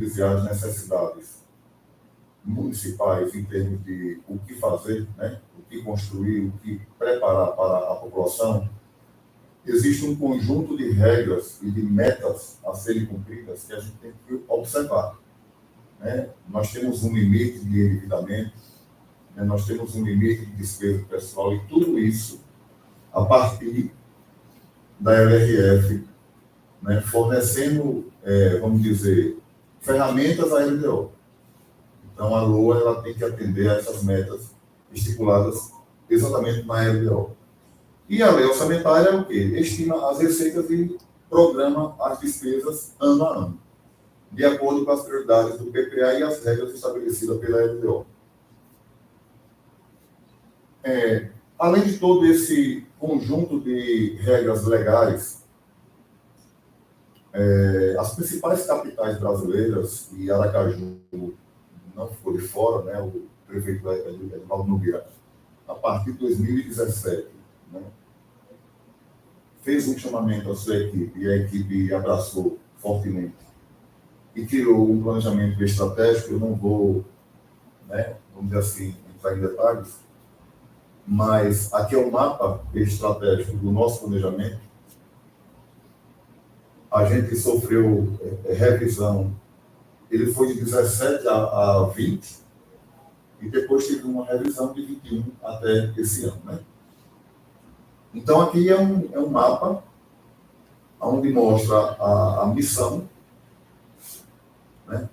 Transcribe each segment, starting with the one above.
as necessidades municipais em termos de o que fazer, né? O que construir, o que preparar para a população, existe um conjunto de regras e de metas a serem cumpridas que a gente tem que observar, né? Nós temos um limite de endividamento, né? Nós temos um limite de despesa pessoal e tudo isso a partir da LRF, né? Fornecendo, vamos dizer, ferramentas à LDO. Então, a LOA ela tem que atender a essas metas estipuladas exatamente na LDO. E a lei orçamentária é o quê? Estima as receitas e programa as despesas ano a ano, de acordo com as prioridades do PPA e as regras estabelecidas pela LDO. Além de todo esse conjunto de regras legais, as principais capitais brasileiras, e Aracaju não ficou de fora, né, o prefeito Edvaldo Nogueira, a partir de 2017, né, fez um chamamento à sua equipe, e a equipe abraçou fortemente, e criou um planejamento estratégico. Eu não vou, né, vamos dizer assim, entrar em detalhes, mas aqui é o mapa estratégico do nosso planejamento. A gente sofreu revisão, ele foi de 17 a 20, e depois teve uma revisão de 21 até esse ano, né? Então, aqui é um mapa onde mostra a missão, né?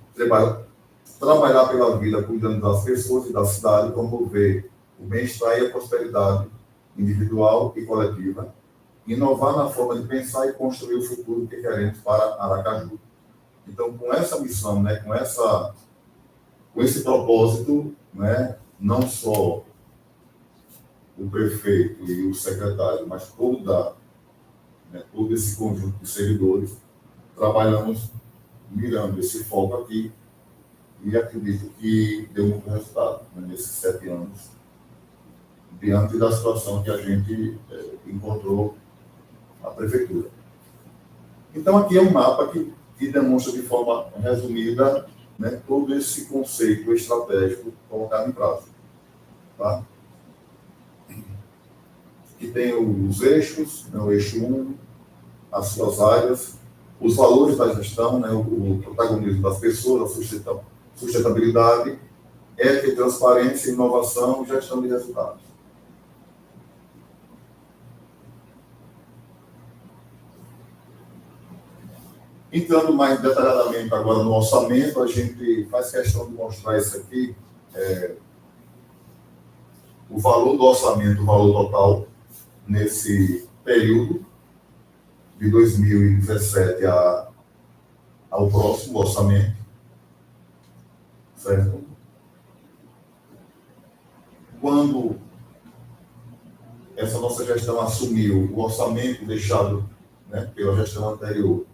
Trabalhar pela vida, cuidando das pessoas e da cidade, promover o bem-estar e a prosperidade individual e coletiva, inovar na forma de pensar e construir o futuro que queremos para Aracaju. Então, com essa missão, né, com esse propósito, né, não só o prefeito e o secretário, mas todo esse conjunto de servidores, trabalhamos mirando esse foco aqui, e acredito que deu muito resultado, né, nesses 7 anos, diante da situação que a gente encontrou a prefeitura. Então, aqui é um mapa que demonstra de forma resumida, né, todo esse conceito estratégico colocado em prática. Tá? Que tem os eixos, né, o eixo 1, as suas áreas, os valores da gestão, né, o protagonismo das pessoas, a sustentabilidade, ética, transparência, inovação e gestão de resultados. Entrando mais detalhadamente agora no orçamento, a gente faz questão de mostrar isso aqui, o valor do orçamento, o valor total, nesse período de 2017 ao próximo orçamento, certo? Quando essa nossa gestão assumiu o orçamento deixado, né, pela gestão anterior,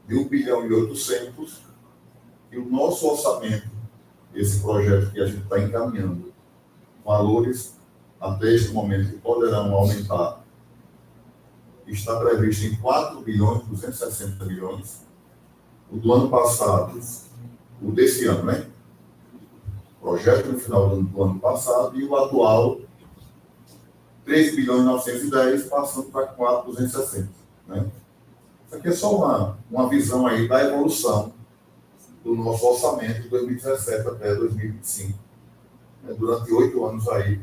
de 1,8 bilhão, e o nosso orçamento, esse projeto que a gente está encaminhando, valores até este momento que poderão aumentar, está previsto em 4,260 bilhões. O do ano passado, o desse ano, né? Projeto no final do ano passado, e o atual, 3,910 passando para 4,260, né? Isso aqui é só uma visão aí da evolução do nosso orçamento de 2017 até 2025, né? Durante 8 anos aí,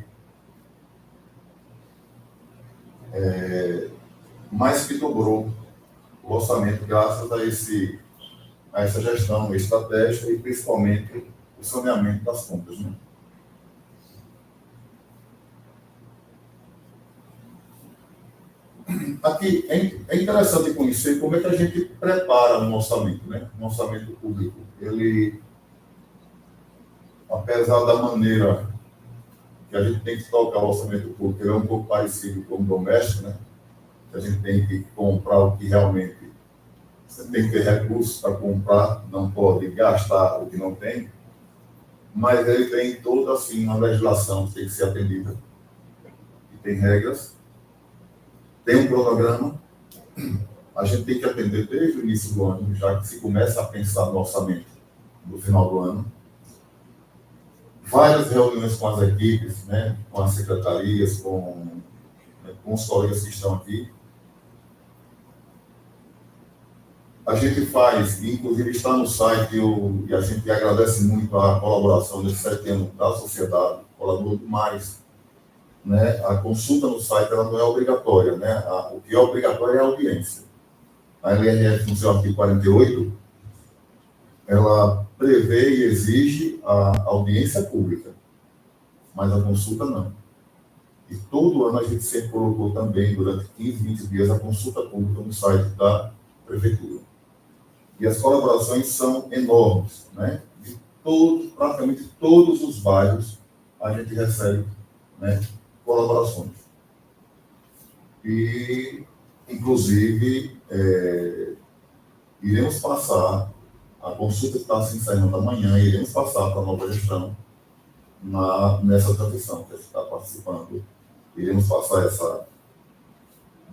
mais que dobrou o orçamento graças a essa gestão estratégica e principalmente o saneamento das contas, né? Aqui é interessante conhecer como é que a gente prepara um orçamento, né? Um orçamento público. Ele, apesar da maneira que a gente tem que tocar o orçamento público, ele é um pouco parecido com o doméstico, né? A gente tem que comprar o que realmente você tem que ter recursos para comprar, não pode gastar o que não tem, mas ele tem toda assim uma legislação que tem que ser atendida, e tem regras, tem um cronograma. A gente tem que atender desde o início do ano, já que se começa a pensar no orçamento, do final do ano. Várias reuniões com as equipes, né, com as secretarias, com os colegas que estão aqui. A gente faz, inclusive está no site, e a gente agradece muito a colaboração desses 7 anos da sociedade, colaborou demais. Né? A consulta no site ela não é obrigatória, né? O que é obrigatório é a audiência. A LRF, no seu artigo 48, ela prevê e exige a audiência pública, mas a consulta não. E todo ano a gente sempre colocou também, durante 15, 20 dias, a consulta pública no site da prefeitura. E as colaborações são enormes, né? De praticamente todos os bairros a gente recebe, né, colaborações. E, inclusive, iremos passar, a consulta está se encerrando amanhã, iremos passar para a nova gestão nessa transição que a gente está participando. Iremos passar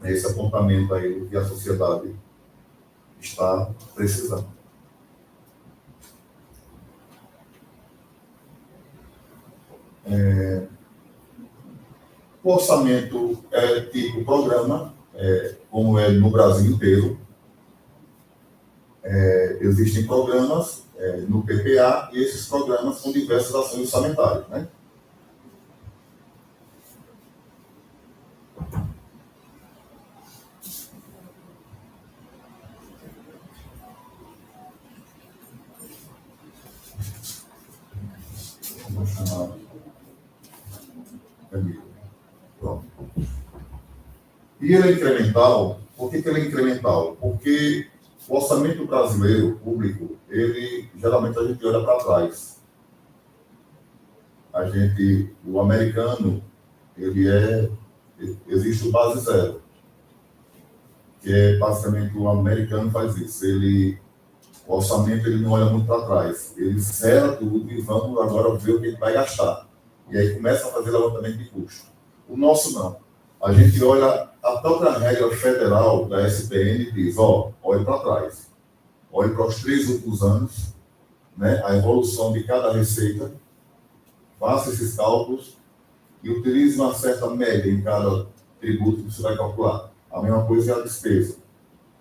esse apontamento aí do que a sociedade está precisando. O orçamento é tipo programa, como é no Brasil inteiro. Existem programas no PPA e esses programas são diversas ações orçamentárias, né? Vou chamar Camilo. Pronto. E ele é incremental. Por que ele é incremental? Porque o orçamento brasileiro, público, geralmente a gente olha para trás. O americano, existe o base zero, que é basicamente o americano faz isso. O orçamento ele não olha muito para trás, ele zera tudo e vamos agora ver o que ele vai gastar. E aí começa a fazer levantamento de custo. O nosso não. A gente olha a própria regra federal da SPN e diz, olhe para trás. Olhe para os 3 últimos anos, né, a evolução de cada receita, faça esses cálculos e utilize uma certa média em cada tributo que você vai calcular. A mesma coisa é a despesa.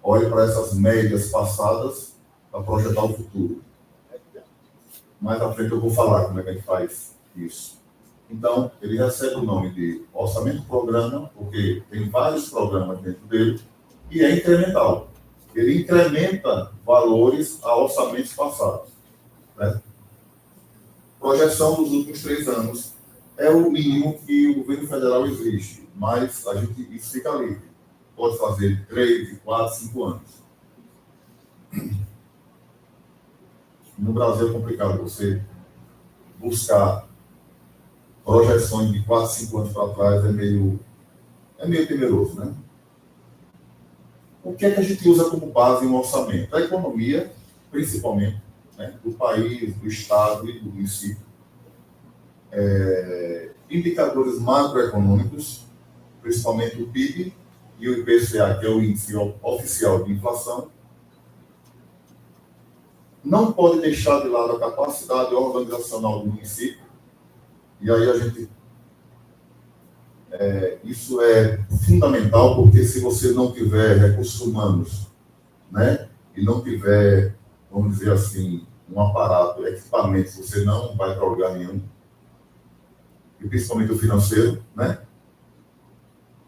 Olhe para essas médias passadas para projetar o futuro. Mais à frente eu vou falar como é que a gente faz isso. Então, ele recebe o nome de orçamento-programa, porque tem vários programas dentro dele, e é incremental. Ele incrementa valores a orçamentos passados. Né? Projeção dos últimos 3 anos é o mínimo que o governo federal exige, mas isso fica livre. Pode fazer 3, 4, 5 anos. No Brasil é complicado você buscar projeções de 4, 5 anos para trás, é meio temeroso, né? O que é que a gente usa como base em um orçamento? A economia, principalmente, né, do país, do estado e do município. Indicadores macroeconômicos, principalmente o PIB e o IPCA, que é o índice oficial de inflação. Não pode deixar de lado a capacidade organizacional do município. E aí isso é fundamental, porque se você não tiver recursos humanos, né, e não tiver, vamos dizer assim, um aparato, equipamentos, você não vai para lugar nenhum. E principalmente o financeiro, né?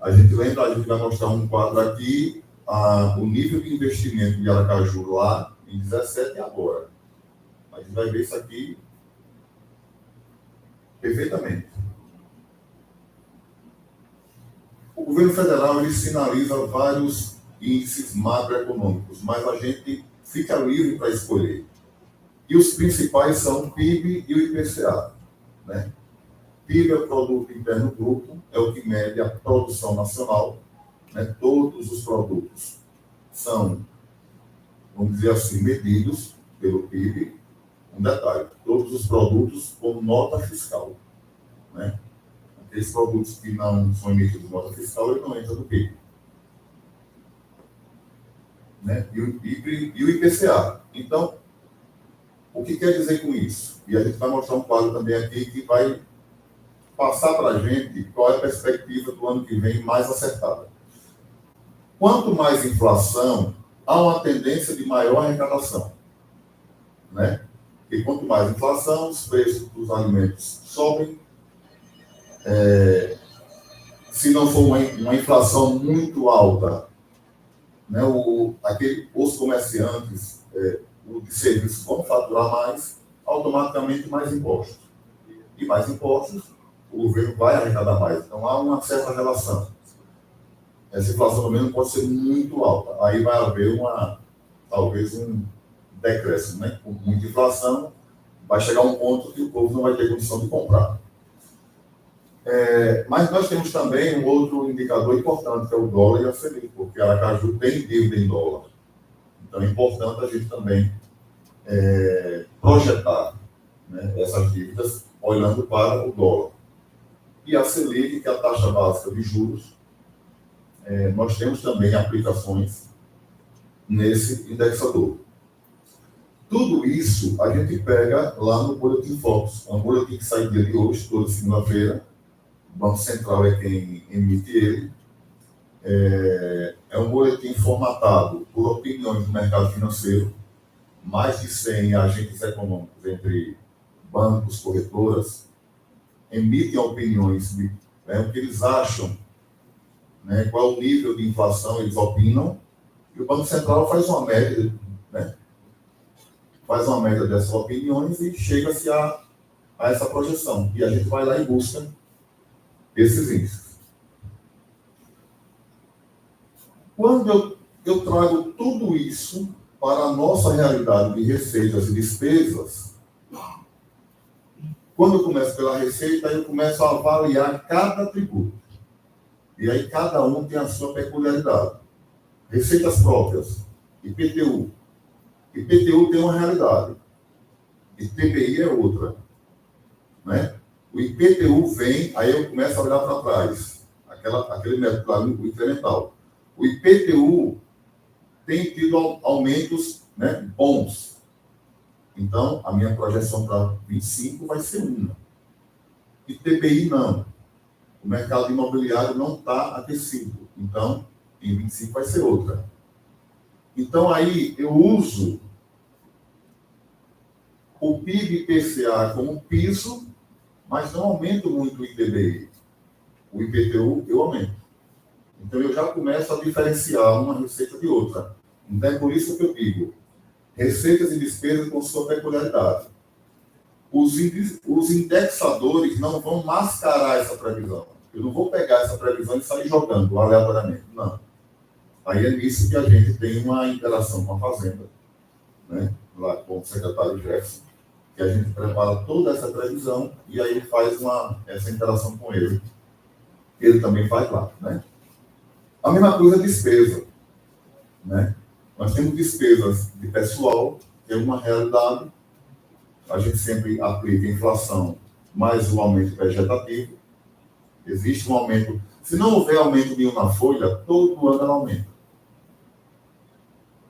A gente vai mostrar um quadro aqui, o nível de investimento de Aracaju lá, em 17 e agora. A gente vai ver isso aqui perfeitamente. O governo federal ele sinaliza vários índices macroeconômicos, mas a gente fica livre para escolher. E os principais são o PIB e o IPCA. Né? PIB é o Produto Interno Bruto, é o que mede a produção nacional. Né? Todos os produtos são, vamos dizer assim, medidos pelo PIB. Um detalhe, todos os produtos com nota fiscal. Né? Aqueles produtos que não são emitidos nota fiscal, ele não entra no PIB. Né? E o IPCA. Então, O que quer dizer com isso? E a gente vai mostrar um quadro também aqui que vai passar para a gente qual é a perspectiva do ano que vem mais acertada. Quanto mais inflação, há uma tendência de maior arrecadação, né? E quanto mais inflação, os preços dos alimentos sobem. Se não for uma inflação muito alta, né, os comerciantes de serviços vão faturar mais, automaticamente mais impostos. E mais impostos, o governo vai arrecadar mais. Então, há uma certa relação. Essa inflação também não pode ser muito alta. Aí vai haver talvez um decréscimo, né? Com muita inflação, vai chegar um ponto que o povo não vai ter condição de comprar. Mas nós temos também um outro indicador importante, que é o dólar e a Selic, porque a Aracaju tem dívida em dólar. Então é importante a gente também projetar, né, essas dívidas olhando para o dólar. E a Selic, que é a taxa básica de juros, nós temos também aplicações nesse indexador. Tudo isso a gente pega lá no Boletim Focus. É um boletim que sai dia de hoje, toda segunda-feira. O Banco Central é quem emite ele. É um boletim formatado por opiniões do mercado financeiro, mais de 100 agentes econômicos, entre bancos, corretoras, emitem opiniões de o que eles acham, né, qual é o nível de inflação, eles opinam, e o Banco Central faz uma média, né, dessas opiniões e chega-se a essa projeção. E a gente vai lá e busca esses índices. Quando eu trago tudo isso para a nossa realidade de receitas e despesas, quando eu começo pela receita, eu começo a avaliar cada tributo. E aí cada um tem a sua peculiaridade. Receitas próprias, IPTU. IPTU tem uma realidade. ITBI é outra. Né? O IPTU vem, aí eu começo a olhar para trás. Aquele método lá, o incremental. O IPTU tem tido aumentos, né, bons. Então, a minha projeção para 25 vai ser uma. ITBI não. O mercado imobiliário não está aquecido. Então, em 25 vai ser outra. Então, aí eu uso o PIB-IPCA como piso, mas não aumento muito o ITBI. O IPTU eu aumento. Então, eu já começo a diferenciar uma receita de outra. Então, é por isso que eu digo, receitas e despesas com sua peculiaridade. Os indexadores não vão mascarar essa previsão. Eu não vou pegar essa previsão e sair jogando aleatoriamente. Não. Aí é nisso que a gente tem uma interação com a Fazenda, né? Lá com o secretário Jefferson, que a gente prepara toda essa previsão e aí faz essa interação com ele. Ele também faz lá, né? A mesma coisa é despesa, né? Nós temos despesas de pessoal, que é uma realidade. A gente sempre aplica a inflação mais o aumento vegetativo. Existe um aumento. Se não houver aumento nenhum na folha, todo ano ela aumenta.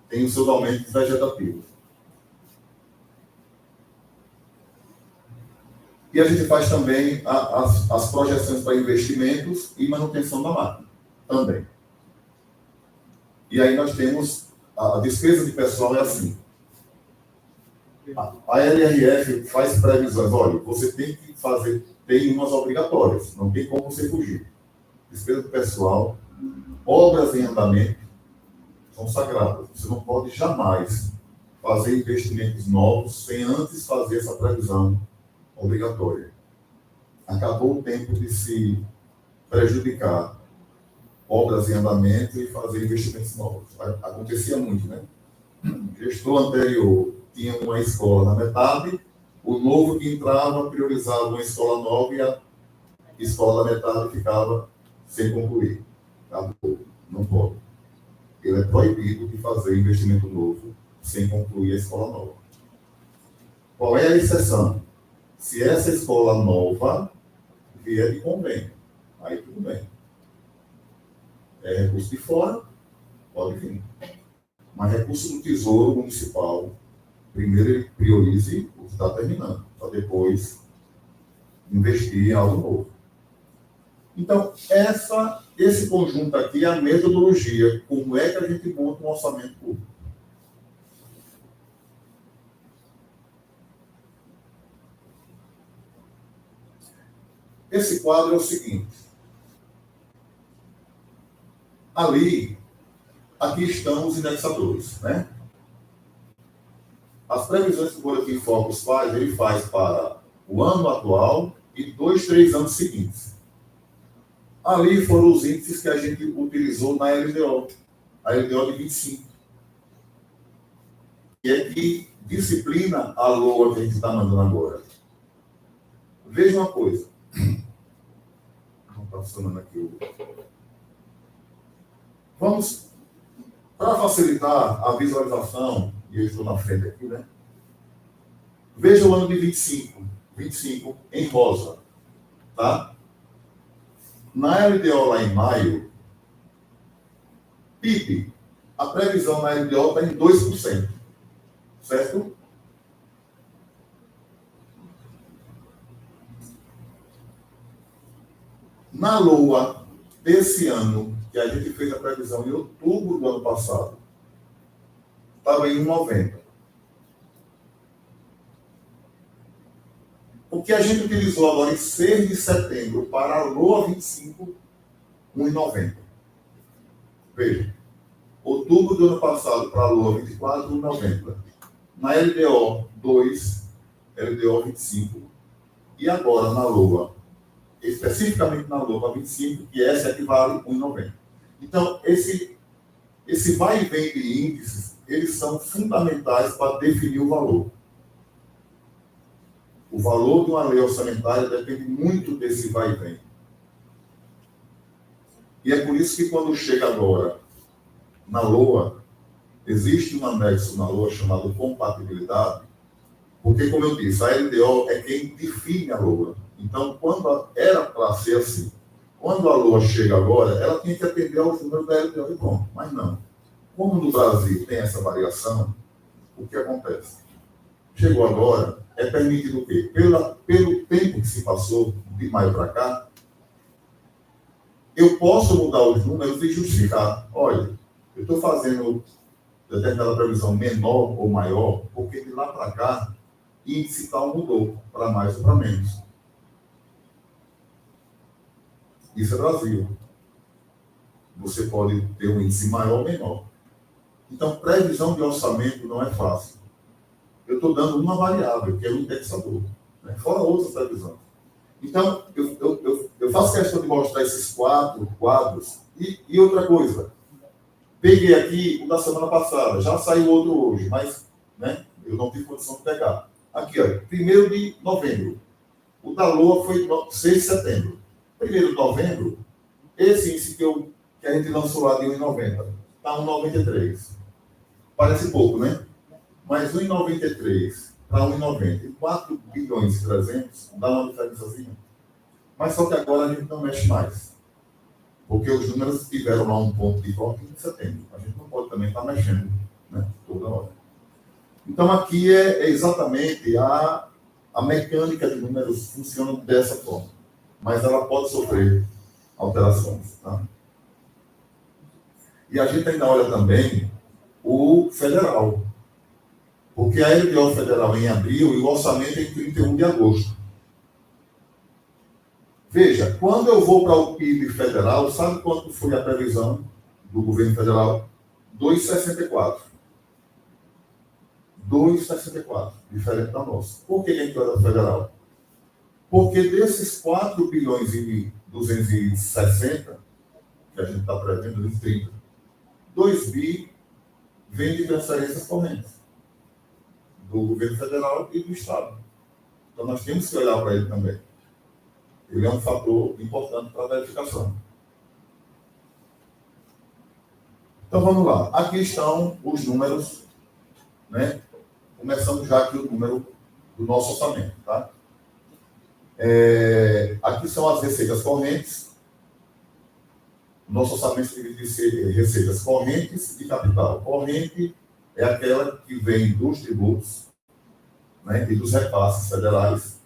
Tem os seus aumentos vegetativos. E a gente faz também as projeções para investimentos e manutenção da máquina. Também. E aí nós temos a despesa de pessoal é assim. A LRF faz previsões. Olha, você tem que fazer, tem umas obrigatórias, não tem como você fugir. Despesa do pessoal, obras em andamento, são sagradas. Você não pode jamais fazer investimentos novos sem antes fazer essa previsão obrigatória. Acabou o tempo de se prejudicar obras em andamento e fazer investimentos novos. Acontecia muito, né? O gestor anterior tinha uma escola na metade, o novo que entrava priorizava uma escola nova e a escola da metade ficava sem concluir. Acabou. Não pode. Ele é proibido de fazer investimento novo sem concluir a escola nova. Qual é a exceção? Se essa escola nova vier de convênio, aí tudo bem. É recurso de fora, pode vir. Mas recurso do Tesouro Municipal, primeiro ele priorize o que está terminando, para depois investir em algo novo. Então, esse conjunto aqui é a metodologia, como é que a gente monta um orçamento público. Esse quadro é o seguinte. Aqui estão os indexadores, né? As previsões que o Boletim Focus faz, ele faz para o ano atual e 2, 3 anos seguintes. Ali foram os índices que a gente utilizou na LDO, a LDO de 25. E é que disciplina a LOA que a gente está mandando agora. Veja uma coisa. Não está funcionando aqui o... Vamos, para facilitar a visualização, e eu estou na frente aqui, né? Veja o ano de 25 em rosa, tá? Na LDO lá em maio, PIB, a previsão na LDO está em 2%, certo? Na LOA desse ano, que a gente fez a previsão em outubro do ano passado, estava em 1,90. O que a gente utilizou agora em 6 de setembro para a LOA 25, 1,90. Veja, outubro do ano passado para a LOA 24, 1,90. Na LDO 2, LDO 25. E agora na LOA, especificamente na LOA 25, que essa equivale a 1,90. Então, esse vai e vem de índices, eles são fundamentais para definir o valor. O valor de uma lei orçamentária depende muito desse vai e vem. E é por isso que quando chega agora na LOA, existe um anexo na LOA chamado compatibilidade, porque, como eu disse, a LDO é quem define a LOA. Então, quando era para ser assim, quando a LOA chega agora, ela tem que atender aos números da LDO e pronto. Mas não. Como no Brasil tem essa variação, o que acontece? Chegou agora, é permitido o quê? Pelo tempo que se passou, de maio para cá, eu posso mudar os números e justificar. Olha, eu estou fazendo determinada previsão menor ou maior, porque de lá para cá, índice tal mudou, para mais ou para menos. Isso é Brasil. Você pode ter um índice maior ou menor. Então, previsão de orçamento não é fácil. Eu estou dando uma variável, que é o indexador, né? Fora outras previsões. Então, eu faço questão de mostrar esses 4 quadros. E outra coisa, peguei aqui o da semana passada, já saiu outro hoje, mas, né, eu não tive condição de pegar. Aqui, ó, 1º de novembro. O da LOA foi 6 de setembro. 1º de novembro, esse índice que a gente lançou lá de 1,90, está 1,93. Parece pouco, né? Mas 1,93 para 1,90 e 4 bilhões e 300 dá uma diferençazinha. Mas só que agora a gente não mexe mais. Porque os números tiveram lá um ponto de corte em setembro. A gente não pode também estar mexendo, né, toda hora. Então aqui é exatamente a mecânica de números funciona dessa forma. Mas ela pode sofrer alterações. Tá? E a gente ainda olha também o federal. Porque a LDO federal em abril e o orçamento é em 31 de agosto. Veja, quando eu vou para o PIB federal, sabe quanto foi a previsão do governo federal? 2,64. 2,64, diferente da nossa. Por que a gente olha o federal? Porque desses 4 bilhões e 260, que a gente está prevendo em 30, 2 bi vem de transferências correntes do governo federal e do Estado. Então, nós temos que olhar para ele também. Ele é um fator importante para a verificação. Então, vamos lá. Aqui estão os números, né? Começamos já aqui o número do nosso orçamento, tá? Aqui são as receitas correntes. Nosso orçamento divide em receitas correntes e capital. Corrente é aquela que vem dos tributos, né, e dos repasses federais,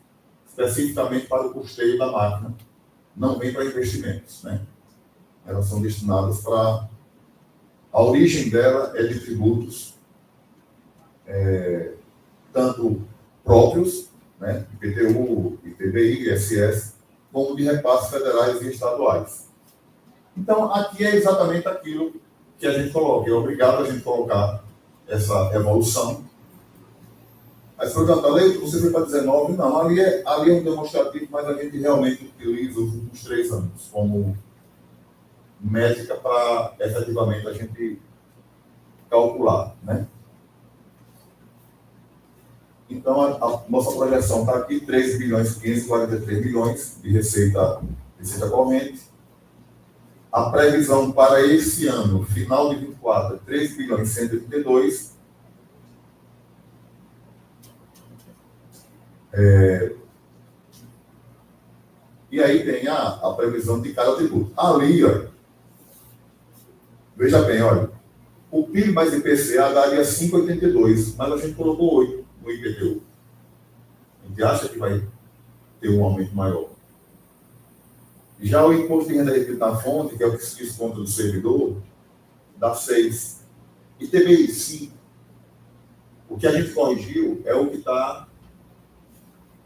especificamente para o custeio da máquina, não vem para investimentos, né? Elas são destinadas para... A origem dela é de tributos, tanto próprios, né, IPTU, ITBI, ISS, como de repasses federais e estaduais. Então, aqui é exatamente aquilo que a gente coloca. É obrigado a gente colocar essa evolução. Mas, por exemplo, a lei, você foi para 19, não, ali é um demonstrativo, mas a gente realmente utiliza os últimos 3 anos como métrica para, efetivamente, a gente calcular, né? Então, a nossa projeção está aqui, 13 bilhões, 543 milhões de receita corrente. A previsão para esse ano, final de 24, é 3 bilhões, 132. E aí tem a previsão de cada tributo. Ali, ó, veja bem, olha, o PIB mais IPCA daria 5,82, mas a gente colocou 8 no IPTU. A gente acha que vai ter um aumento maior. Já o imposto de renda referida à fonte, que é o que se desconta do servidor, dá 6. ITBI, 5. O que a gente corrigiu é o que está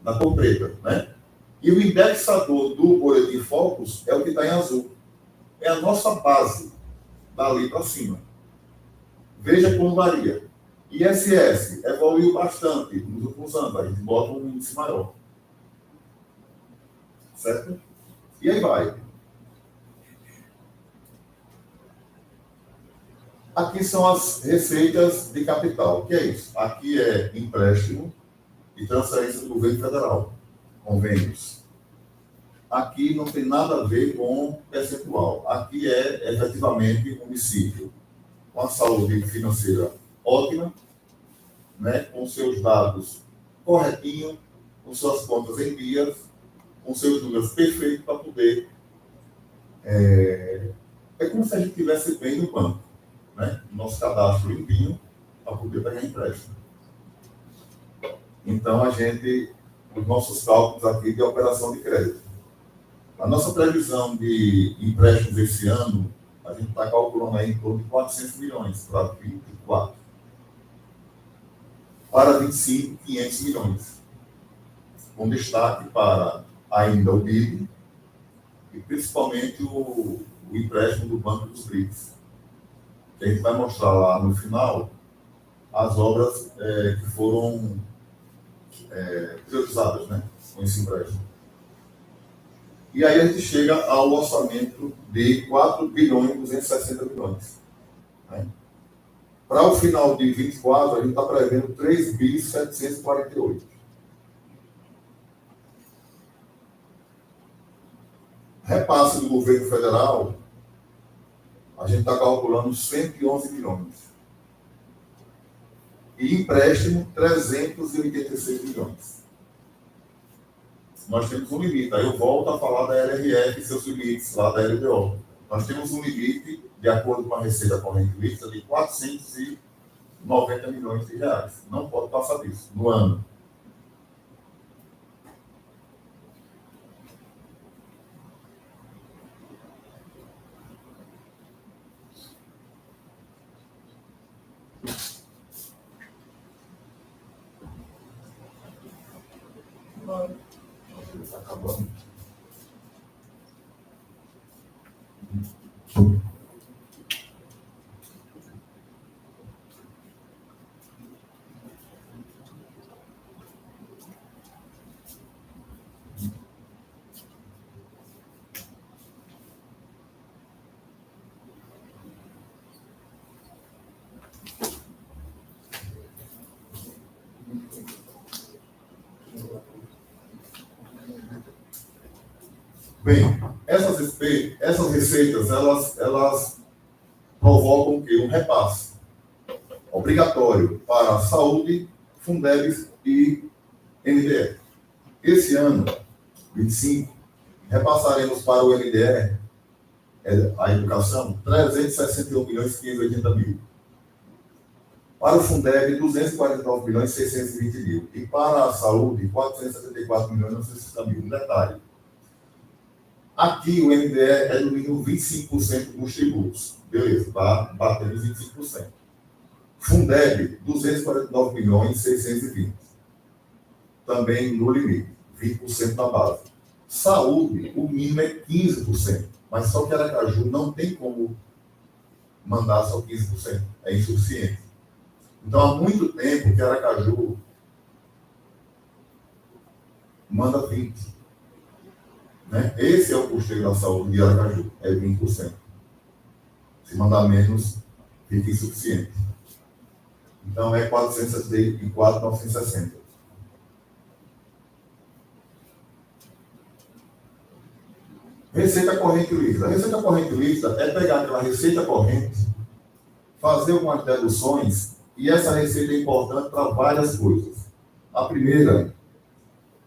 na cor preta, né? E o indexador do Boletim Focus é o que está em azul. É a nossa base, dali para cima. Veja como varia. ISS evoluiu bastante nos últimos anos, a gente bota um índice maior. Certo? E aí vai. Aqui são as receitas de capital. O que é isso? Aqui é empréstimo e transferência do governo federal. Convênios. Aqui não tem nada a ver com percentual. Aqui é efetivamente o município com a saúde financeira ótima, né, com seus dados corretinhos, com suas contas em dias, com seus números perfeitos para poder... É como se a gente tivesse bem no banco, né? Nosso cadastro limpinho para poder pegar empréstimo. Então, os nossos cálculos aqui de operação de crédito. A nossa previsão de empréstimos esse ano, a gente está calculando aí em torno de 400 milhões para 24. Para 25, 500 milhões. Com destaque para ainda o BID e principalmente o empréstimo do Banco dos BRICS. Que a gente vai mostrar lá no final as obras que foram priorizadas, né, com esse empréstimo. E aí a gente chega ao orçamento de 4 bilhões e 260 milhões. Né? Para o final de 24, a gente está prevendo 3 bilhões e 748. Repasse do governo federal, a gente está calculando 111 milhões. E empréstimo, 386 milhões. Nós temos um limite. Aí eu volto a falar da LRF e seus limites, lá da LDO. Nós temos um limite, de acordo com a receita corrente líquida, de 490 milhões de reais. Não pode passar disso, no ano. Está acabando. Bem, essas receitas, elas provocam o quê? Um repasse obrigatório para a saúde, Fundebs e NDE. Esse ano, 25, repassaremos para o NDE, a educação, 361 milhões e 580 mil. Para o Fundeb, 249 milhões e 620 mil. E para a saúde, 474 milhões e 960 mil. Um detalhe. Aqui o MDE é no mínimo 25% dos tributos. Beleza, está batendo os 25%. Fundeb, 249 milhões e 620. Também no limite, 20% da base. Saúde, o mínimo é 15%. Mas só que Aracaju não tem como mandar só 15%. É insuficiente. Então, há muito tempo que Aracaju manda 20%. Né? Esse é o custeio da saúde de Aracaju, é 20%. Se mandar menos, fica insuficiente. Então, é 474.960. Receita corrente líquida. A receita corrente líquida é pegar aquela receita corrente, fazer algumas deduções, e essa receita é importante para várias coisas. A primeira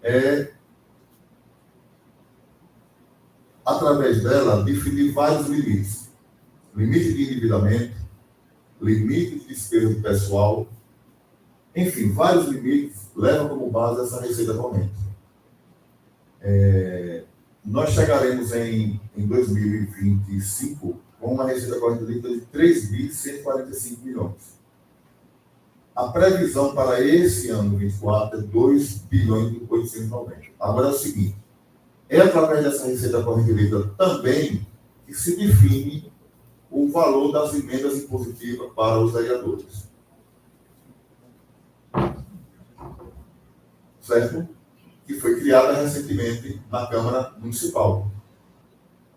é, através dela, definir vários limites. Limite de endividamento, limite de despesa do pessoal, enfim, vários limites levam como base essa receita corrente. Nós chegaremos em 2025 com uma receita corrente líquida de 3.145 milhões. A previsão para esse ano 24 é 2 bilhões e 890. Agora é o seguinte, é através dessa receita corrente líquida também que se define o valor das emendas impositivas para os vereadores. Certo? Que foi criada recentemente na Câmara Municipal.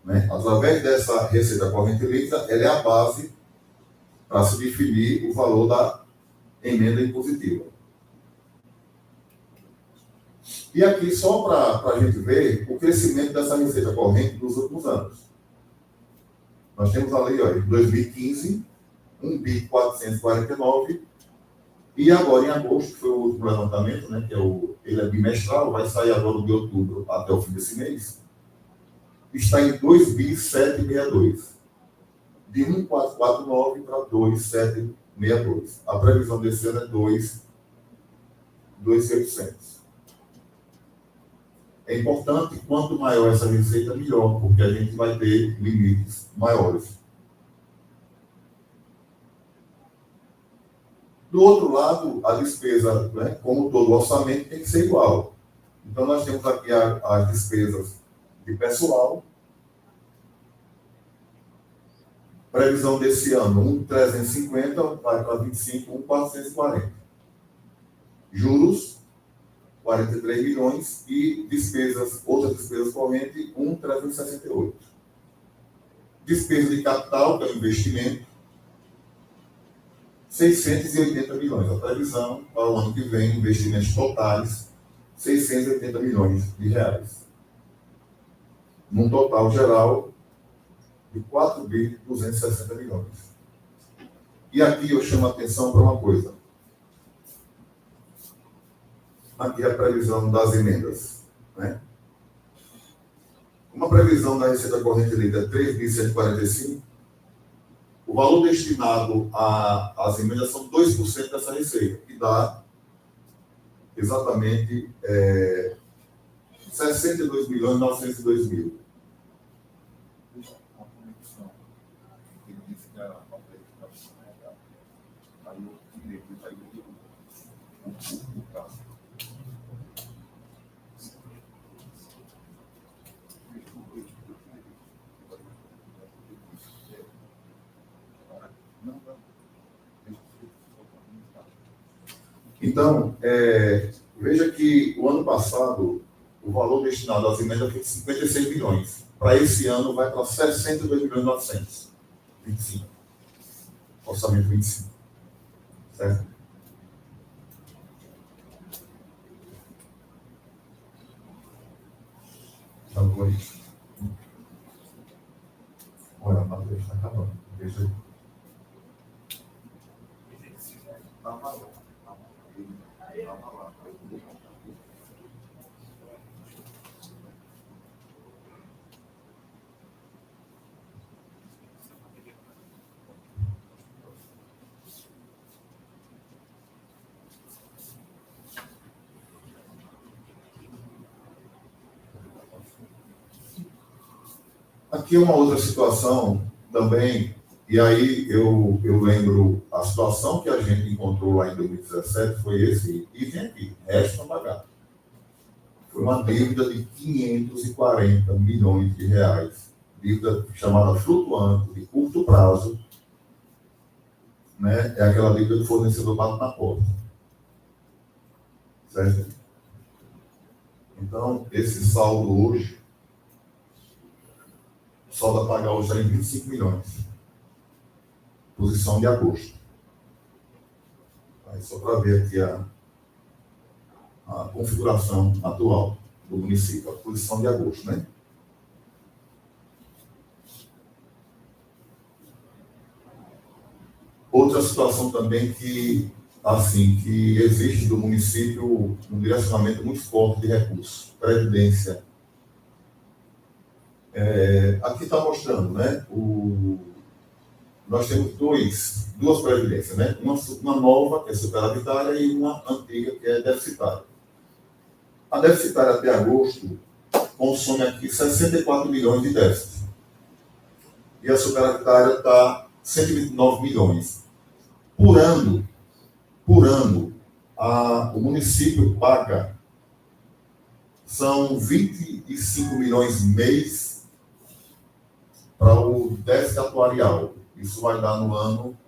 Né? Através dessa receita corrente líquida, ela é a base para se definir o valor da emenda impositiva. E aqui, só para a gente ver o crescimento dessa receita corrente nos últimos anos. Nós temos ali, ó, em 2015, 1.449 e agora, em agosto, que foi o último levantamento, né, que ele é bimestral, vai sair agora de outubro até o fim desse mês, está em 2.762. De 1.449 para 2.762. A previsão desse ano é 2.800. É importante, quanto maior essa receita, melhor, porque a gente vai ter limites maiores. Do outro lado, a despesa, né, como todo orçamento, tem que ser igual. Então, nós temos aqui as despesas de pessoal. Previsão desse ano, 1.350, vai para 25, 1.440. Juros, 43 milhões. E despesas, outras despesas correntes, 1.368. Despesa de capital, que é o investimento, 680 milhões. A previsão para o ano que vem, investimentos totais, 680 milhões de reais. Num total geral de 4.260 milhões. E aqui eu chamo a atenção para uma coisa. Aqui é a previsão das emendas. Né? Uma previsão da receita corrente líquida é 3.145. O valor destinado às emendas são 2% dessa receita, que dá exatamente 62 milhões e 902 mil. Então, veja que o ano passado, o valor destinado às emendas foi de 56 milhões. Para esse ano, vai para 62 milhões e 925. Orçamento 25. Certo? Então, foi isso. Olha, a bateria está acabando. Veja aí. Aqui uma outra situação também, e aí eu lembro a situação que a gente encontrou lá em 2017 foi esse item aqui, resto a pagar. Foi uma dívida de 540 milhões de reais, dívida chamada flutuante, de curto prazo, né? É aquela dívida do fornecedor bate na porta. Certo? Então, esse saldo hoje, o saldo a pagar hoje está em 25 milhões. Posição de agosto. Aí, só para ver aqui a configuração atual do município, a posição de agosto, né? Outra situação também que existe do município um direcionamento muito forte de recursos, previdência. Aqui está mostrando, né? Nós temos duas previdências, né? Uma nova, que é superavitária, e uma antiga, que é deficitária. A deficitária até agosto consome aqui 64 milhões de déficit. E a superavitária está 129 milhões. Por ano, o município paga, são 25 milhões mês para o déficit atuarial. Isso vai dar no ano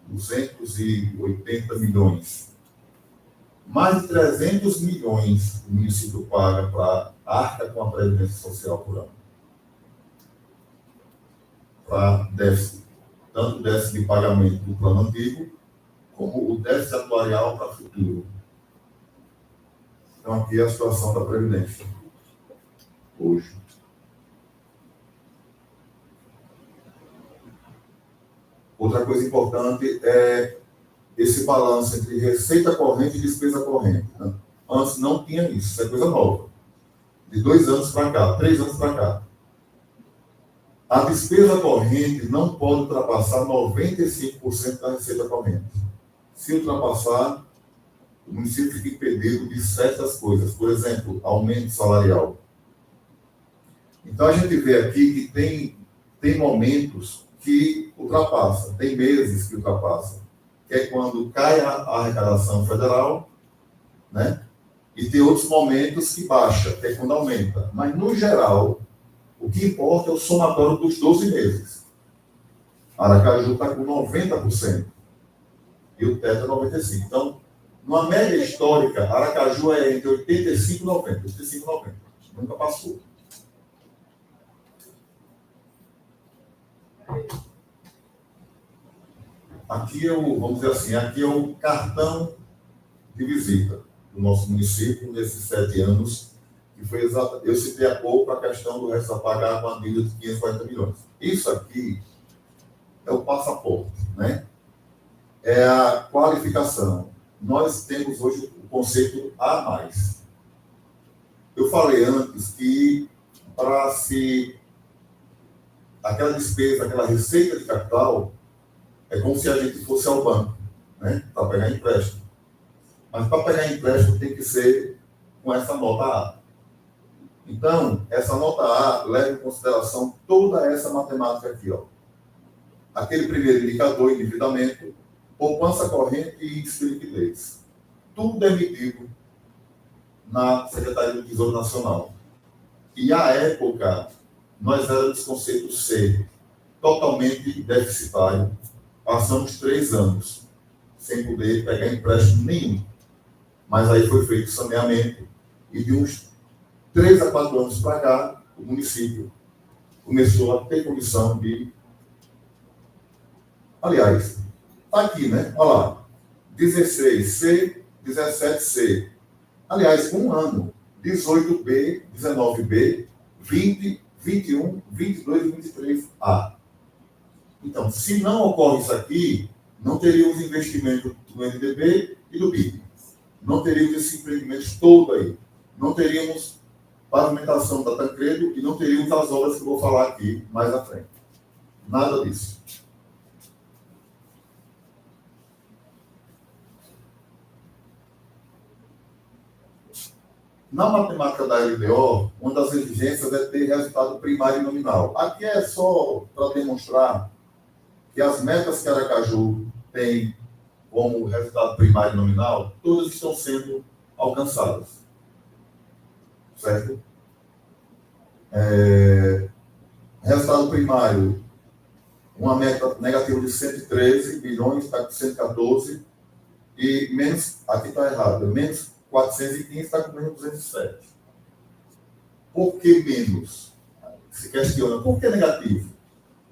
280 milhões. Mais de 300 milhões o município paga para arca com a Previdência Social por ano. Para déficit. Tanto o déficit de pagamento do plano antigo, como o déficit atuarial para o futuro. Então, aqui é a situação da Previdência. Hoje. Outra coisa importante é esse balanço entre receita corrente e despesa corrente. Né? Antes não tinha isso, isso é coisa nova. De 2 anos para cá, 3 anos para cá. A despesa corrente não pode ultrapassar 95% da receita corrente. Se ultrapassar, o município fica impedido de certas coisas. Por exemplo, aumento salarial. Então, a gente vê aqui que tem momentos que ultrapassa, tem meses que ultrapassa, que é quando cai a arrecadação federal, né? E tem outros momentos que baixa, que é quando aumenta. Mas, no geral, o que importa é o somatório dos 12 meses. Aracaju está com 90% e o teto é 95%. Então, numa média histórica, Aracaju é entre 85 e 90%. 85 e 90%. Nunca passou. Aqui vamos dizer assim, aqui é o cartão de visita do nosso município nesses 7 anos, que foi exatamente, eu citei há pouco a questão do resto a pagar com a dívida de 540 milhões. Isso aqui é o passaporte, né? É a qualificação. Nós temos hoje o conceito A+. Eu falei antes que para se aquela despesa, aquela receita de capital, é como se a gente fosse ao banco, né? Para pegar empréstimo. Mas para pegar empréstimo tem que ser com essa nota A. Então, essa nota A leva em consideração toda essa matemática aqui, ó. Aquele primeiro indicador, endividamento, poupança corrente e índice de liquidez. Tudo é medido na Secretaria do Tesouro Nacional. E, à época, nós éramos conceito C, totalmente deficitário. Passamos 3 anos sem poder pegar empréstimo nenhum. Mas aí foi feito saneamento e de uns 3 a 4 anos para cá, o município começou a ter condição de... Aliás, está aqui, né? Olha lá, 16C, 17C. Aliás, um ano, 18B, 19B, 20, 21, 22 e 23A. Então, se não ocorre isso aqui, não teríamos investimento do NDB e do BID. Não teríamos esses empreendimentos todo aí. Não teríamos pavimentação da Tancredo e não teríamos as obras que eu vou falar aqui mais à frente. Nada disso. Na matemática da LDO, uma das exigências é ter resultado primário e nominal. Aqui é só para demonstrar que as metas que Aracaju tem como resultado primário e nominal, todas estão sendo alcançadas. Certo? Resultado primário, uma meta negativa de 113 bilhões, está com 114, e menos, aqui está errado, menos 415 está com menos 207. Por que menos? Se questiona, por que negativo?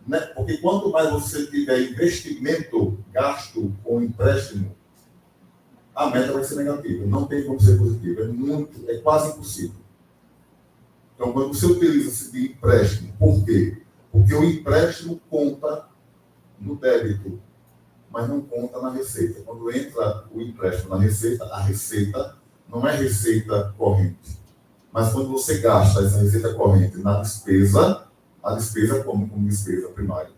Né? Porque quanto mais você tiver investimento, gasto com empréstimo, a meta vai ser negativa. Não tem como ser positiva. É quase impossível. Então, quando você utiliza-se de empréstimo, por quê? Porque o empréstimo conta no débito, mas não conta na receita. Quando entra o empréstimo na receita, a receita não é receita corrente. Mas quando você gasta essa receita corrente na despesa, a despesa como despesa primária.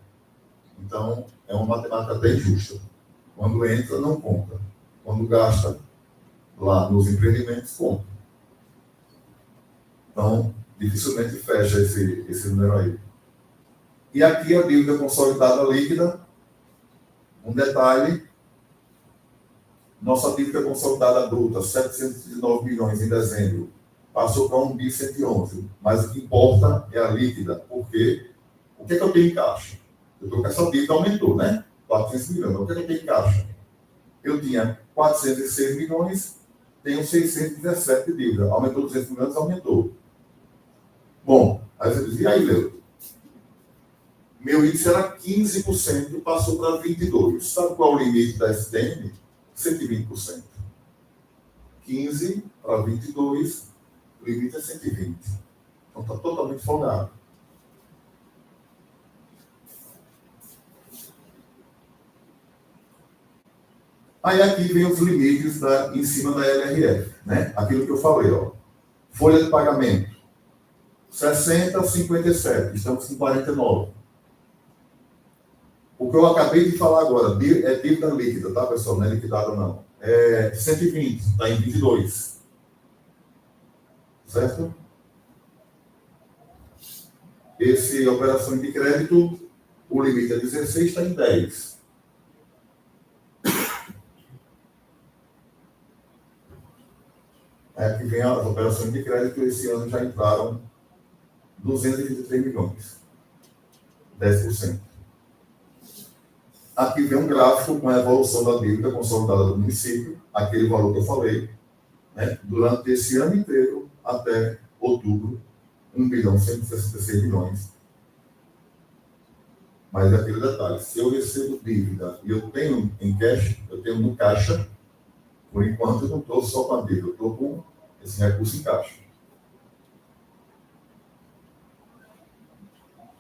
Então, é uma matemática bem justa. Quando entra, não conta. Quando gasta lá nos empreendimentos, conta. Então, dificilmente fecha esse número aí. E aqui a dívida consolidada líquida. Um detalhe. Nossa dívida consolidada bruta, 709 milhões em dezembro, passou para 1.111. Mas o que importa é a líquida. Por quê? O que é que eu tenho em caixa? Eu estou com essa dívida, aumentou, né? 400 milhões. O que é que eu tenho em caixa? Eu tinha 406 milhões, tenho 617 de dívida. Aumentou 200 milhões, aumentou. Bom, aí você diz, e aí, Leo? Meu índice era 15%, passou para 22%. Sabe qual é o limite da STM? 120%. 15 para 22, o limite é 120. Então está totalmente folgado. Aí aqui vem os limites em cima da LRF, né? Aquilo que eu falei, ó. Folha de pagamento, 60 a 57, estamos com 49. O que eu acabei de falar agora, é dívida líquida, tá, pessoal? Não é liquidada, não. É 120, está em 22. Certo? Esse operação de crédito, o limite é 16, está em 10. Aqui vem as operações de crédito, esse ano já entraram 223 milhões. 10%. Aqui vem um gráfico com a evolução da dívida consolidada do município, aquele valor que eu falei, né? Durante esse ano inteiro, até outubro, 1.166 bilhões. Mas é aquele detalhe, se eu recebo dívida e eu tenho em cash, eu tenho no caixa, por enquanto eu não estou só com a dívida, eu estou com esse recurso em caixa.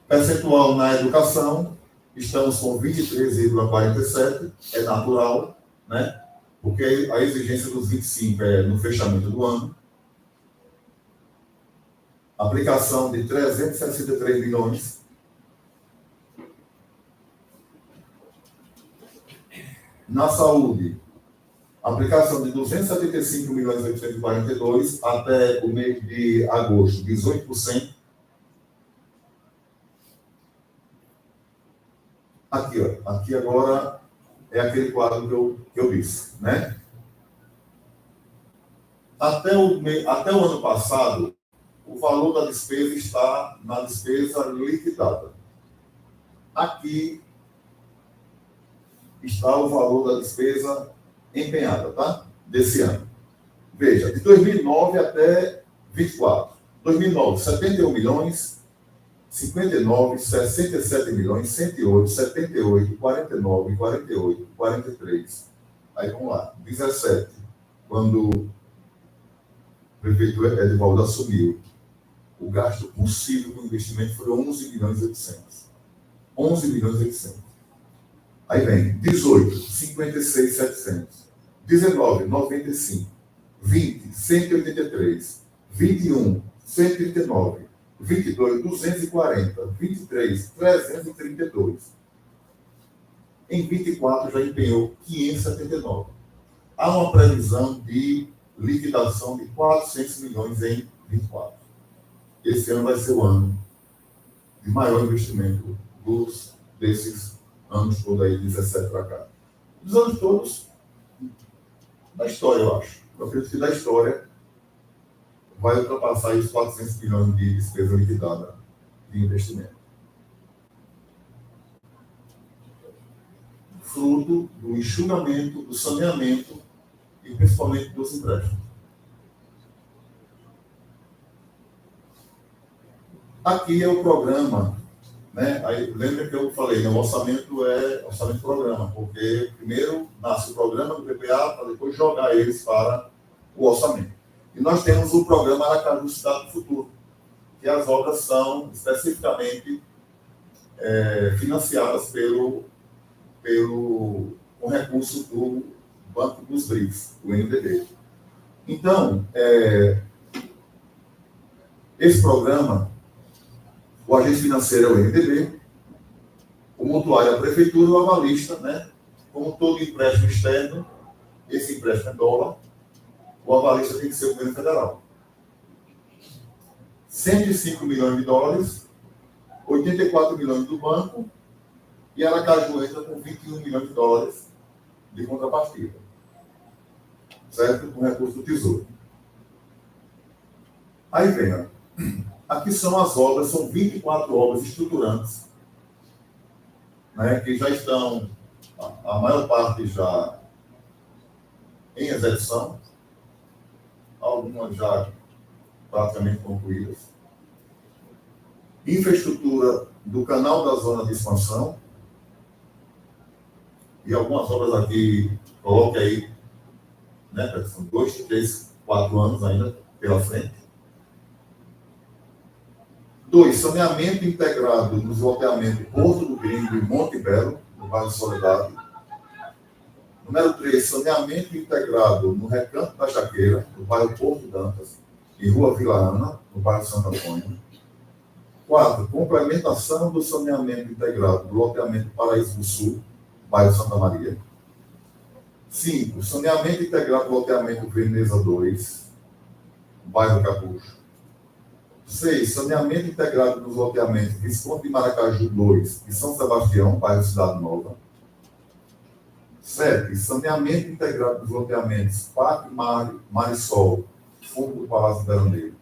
Percentual na educação, estamos com 23,47, é natural, né? Porque a exigência dos 25 é no fechamento do ano. Aplicação de 363 milhões. Na saúde, aplicação de 275 milhões e 842 até o mês de agosto, 18%. Aqui, ó, aqui agora é aquele quadro que eu disse, né? Até o ano passado, o valor da despesa está na despesa liquidada. Aqui está o valor da despesa empenhada, tá? Desse ano. Veja, de 2009 até 24. 2009, 71 milhões, 59, 67 milhões, 108, 78, 49, 48, 43. Aí vamos lá, 17, quando o prefeito Edivaldo assumiu, o gasto possível do investimento foi 11 milhões e 800. 11 milhões e 800. Aí vem 18, 56, 700. 19, 95. 20, 183. 21, 139. 22, 240. 23, 332. Em 24 já empenhou 579. Há uma previsão de liquidação de 400 milhões em 24. Esse ano vai ser o ano de maior investimento desses anos todos aí, 17 para cá. Dos anos todos da história, eu acho. Eu acredito que da história vai ultrapassar os 400 milhões de despesa liquidada de investimento. Fruto do enxugamento, do saneamento e principalmente dos empréstimos. Aqui é o programa, né? Aí, lembra que eu falei, né? O orçamento é orçamento programa, porque primeiro nasce o programa do PPA para depois jogar eles para o orçamento. E nós temos o programa Aracaju Cidade do Futuro, que as obras são especificamente financiadas com recurso do Banco dos BRICS, o NDB. Então, esse programa, o agente financeiro é o NDB, o mutuário é a prefeitura, o avalista, né? Como todo empréstimo externo, esse empréstimo é dólar, o avalista tem que ser o governo federal. 105 milhões de dólares, 84 milhões do banco, e Aracaju entra com 21 milhões de dólares de contrapartida. Certo? Com recurso do Tesouro. Aí vem, ó. Aqui são as obras, são 24 obras estruturantes, né, que já estão, a maior parte já em execução, algumas já praticamente concluídas. Infraestrutura do canal da zona de expansão, e algumas obras aqui, coloque aí, né, são 2, 3, 4 anos ainda pela frente. 2, saneamento integrado nos loteamentos Porto do Gringo e Monte Belo, no bairro Soledade. Número 3, saneamento integrado no Recanto da Jaqueira, no bairro Porto Dantas, e Rua Vila Ana, no bairro Santo Antônio. 4, complementação do saneamento integrado do loteamento Paraíso do Sul, bairro Santa Maria. 5, saneamento integrado do loteamento Veneza 2, bairro Capucho. 6, saneamento integrado dos loteamentos Visconde de Maracaju 2 e São Sebastião, bairro Cidade Nova. 7, saneamento integrado dos loteamentos Parque Marisol, fundo do Palácio Verandeiro,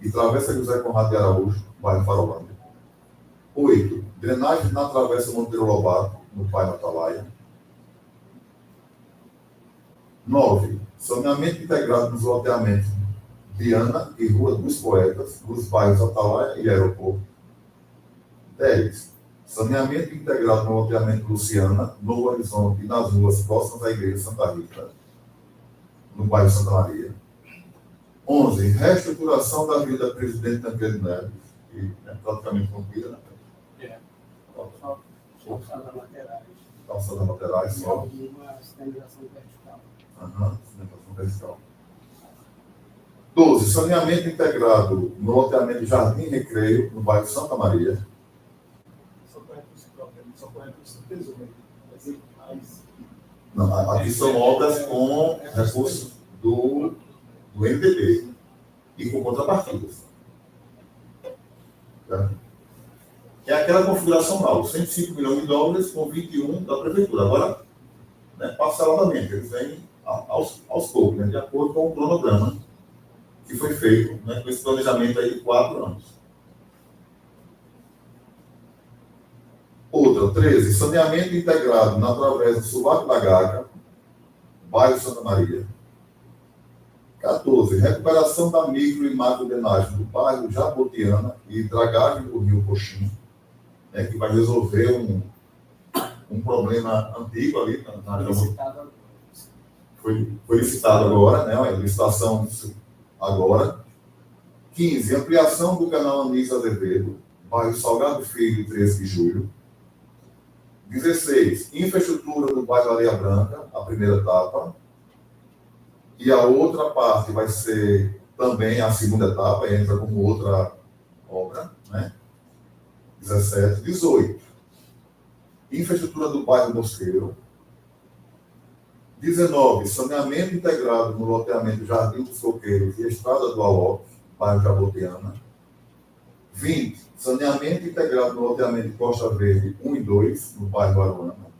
e Travessa José Conrado de Araújo, bairro Farolândia. 8, drenagem na Travessa Monteiro Lobato, no bairro Atalaia. 9, saneamento integrado dos loteamentos Viana e Rua dos Poetas, dos bairros Atalaia e Aeroporto. 10, saneamento integrado no loteamento Luciana, Novo Horizonte e nas ruas próximas à Igreja Santa Rita, no bairro Santa Maria. 11, reestruturação da Avenida Presidente Tancredo Neves, que é praticamente concluída, né? Calçadas laterais. Calçadas laterais, só. E uma sinalização vertical. Sinalização vertical. 12, saneamento integrado no loteamento Jardim Recreio, no bairro Santa Maria. Só corre por tesouro. Não, aqui são obras com recursos do MDB e com contrapartidas. Tá? É aquela configuração mal, 105 milhões de dólares com 21 da prefeitura. Agora, né, parceladamente, eles vêm aos poucos, né, de acordo com o cronograma que foi feito, né, com esse planejamento aí de 4 anos. Outra, 13, saneamento integrado na Travessa do Sovaco da Gaca, bairro Santa Maria. 14, recuperação da micro e macro-drenagem do bairro Jabotiana e dragagem do rio Coxim, né, que vai resolver um problema antigo ali na região. Foi licitado agora, né, a licitação agora. 15, ampliação do canal Anísio Azevedo, bairro Salgado Filho, 13 de julho. 16, infraestrutura do bairro Areia Branca, a primeira etapa. E a outra parte vai ser também a segunda etapa, entra como outra obra, né? 17, 18. Infraestrutura do bairro Mosqueiro. 19, saneamento integrado no loteamento Jardim dos Coqueiros e Estrada do Aloque, bairro Jabotiana. 20, saneamento integrado no loteamento Costa Verde 1 e 2, no bairro Aruana.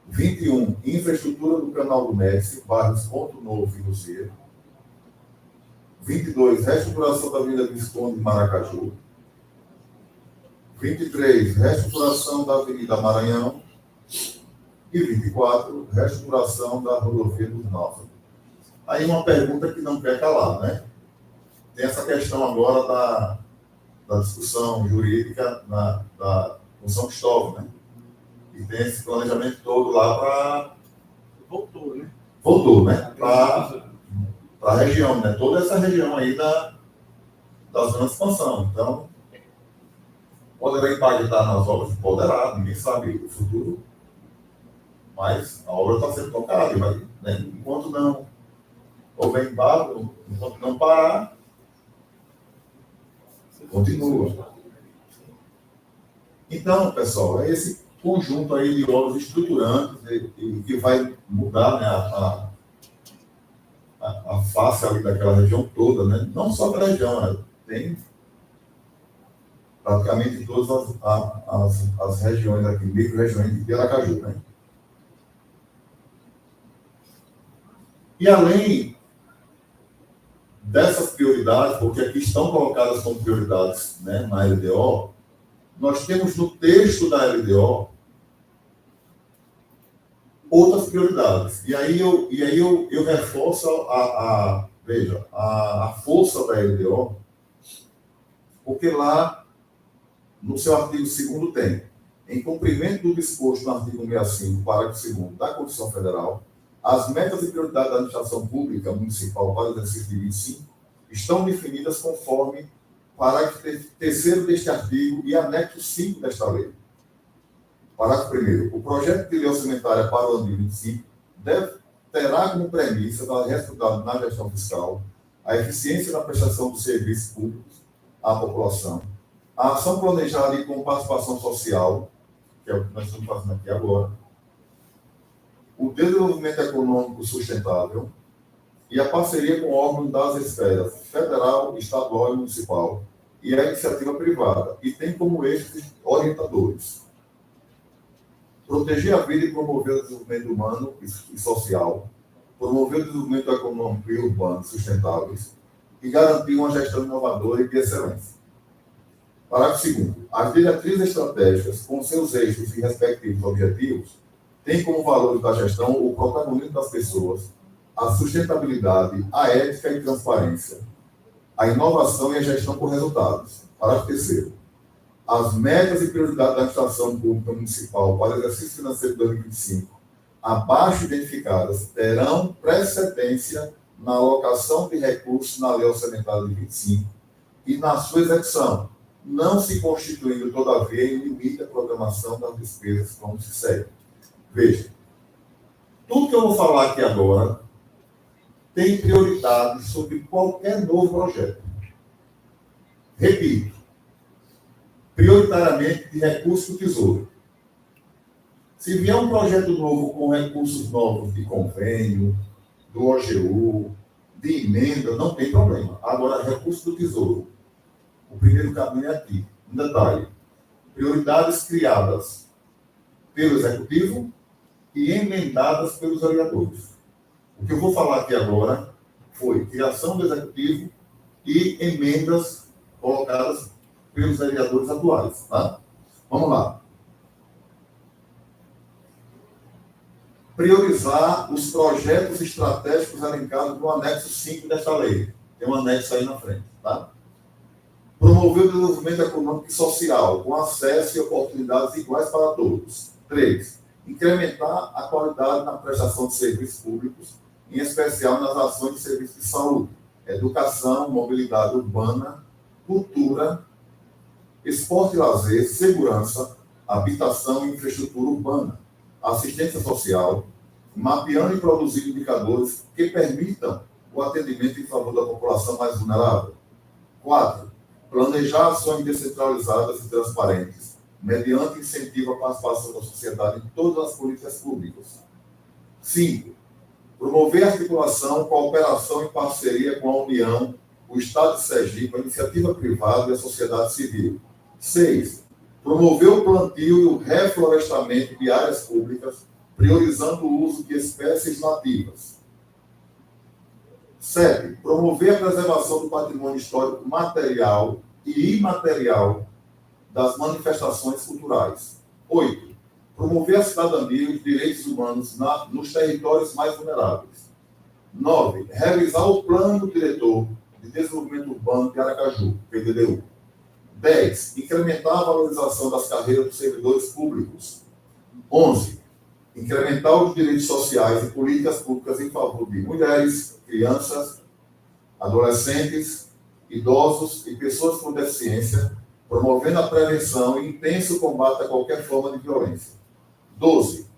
21, infraestrutura do Canal do Médici, bairros Ponto Novo e Lucia. 22, reestruturação da Avenida Visconde de Maracaju. 23, reestruturação da Avenida Maranhão. E 24, reestruturação da rodovia dos Náufragos. Aí uma pergunta que não quer calar, né? Tem essa questão agora da discussão jurídica com São Cristóvão, né? E tem esse planejamento todo lá para... Voltou, né? Voltou, né? Para a região, né? Toda essa região aí da zona de expansão. Então, poderá impactar nas obras? Poderá, ninguém sabe o futuro. Mas a obra está sendo tocada, né? Enquanto não houver embargo, enquanto não parar, continua. Então, pessoal, é esse conjunto aí de obras estruturantes e que vai mudar, né, a face ali daquela região toda, né? Não só da região, né? Tem praticamente todas as regiões aqui, micro-regiões de Aracaju, né? E além dessas prioridades, porque aqui estão colocadas como prioridades, né, na LDO, nós temos no texto da LDO outras prioridades. E aí eu reforço veja, a força da LDO, porque lá, no seu artigo 2º tem, em cumprimento do disposto no artigo 65, parágrafo 2º da Constituição Federal, as metas e prioridades da administração pública municipal para o exercício de 25 estão definidas conforme parágrafo 3º deste artigo e anexo 5 desta lei. Parágrafo 1º. O projeto de lei orçamentária para o ano de 25 terá como premissa da resultado na gestão fiscal a eficiência na prestação dos serviços públicos à população, a ação planejada e com participação social, que é o que nós estamos fazendo aqui agora, o desenvolvimento econômico sustentável e a parceria com órgãos das esferas federal, estadual e municipal e a iniciativa privada, e tem como eixos orientadores: proteger a vida e promover o desenvolvimento humano e social, promover o desenvolvimento econômico e urbano sustentáveis e garantir uma gestão inovadora e de excelência. Parágrafo 2º. As diretrizes estratégicas, com seus eixos e respectivos objetivos, tem como valores da gestão o protagonismo das pessoas, a sustentabilidade, a ética e transparência, a inovação e a gestão por resultados. Parágrafo 3º. As metas e prioridades da administração pública municipal para o exercício financeiro de 2025, abaixo identificadas, terão precedência na alocação de recursos na lei orçamentária de 25 e na sua execução, não se constituindo, todavia, em limite à programação das despesas como se segue. Veja, tudo que eu vou falar aqui agora tem prioridade sobre qualquer novo projeto. Repito, prioritariamente de recursos do Tesouro. Se vier um projeto novo com recursos novos de convênio, do OGU, de emenda, não tem problema. Agora, recursos do Tesouro. O primeiro caminho é aqui. Um detalhe. Prioridades criadas pelo Executivo e emendadas pelos vereadores. O que eu vou falar aqui agora foi criação do Executivo e emendas colocadas pelos vereadores atuais. Tá? Vamos lá. Priorizar os projetos estratégicos elencados no anexo 5 desta lei. Tem um anexo aí na frente. Tá? Promover o desenvolvimento econômico e social, com acesso e oportunidades iguais para todos. 3. Incrementar a qualidade na prestação de serviços públicos, em especial nas ações de serviços de saúde, educação, mobilidade urbana, cultura, esporte e lazer, segurança, habitação e infraestrutura urbana, assistência social, mapeando e produzindo indicadores que permitam o atendimento em favor da população mais vulnerável. 4. Planejar ações descentralizadas e transparentes, mediante incentivo à participação da sociedade em todas as políticas públicas. 5. Promover a articulação, cooperação e parceria com a União, o Estado de Sergipe, a iniciativa privada e a sociedade civil. 6. Promover o plantio e o reflorestamento de áreas públicas, priorizando o uso de espécies nativas. 7. Promover a preservação do patrimônio histórico material e imaterial das manifestações culturais. 8. Promover a cidadania e os direitos humanos nos territórios mais vulneráveis. 9. Revisar o Plano Diretor de Desenvolvimento Urbano de Aracaju, PDDU. 10. Incrementar a valorização das carreiras dos servidores públicos. 11. Incrementar os direitos sociais e políticas públicas em favor de mulheres, crianças, adolescentes, idosos e pessoas com deficiência, promovendo a prevenção e intenso combate a qualquer forma de violência. 12.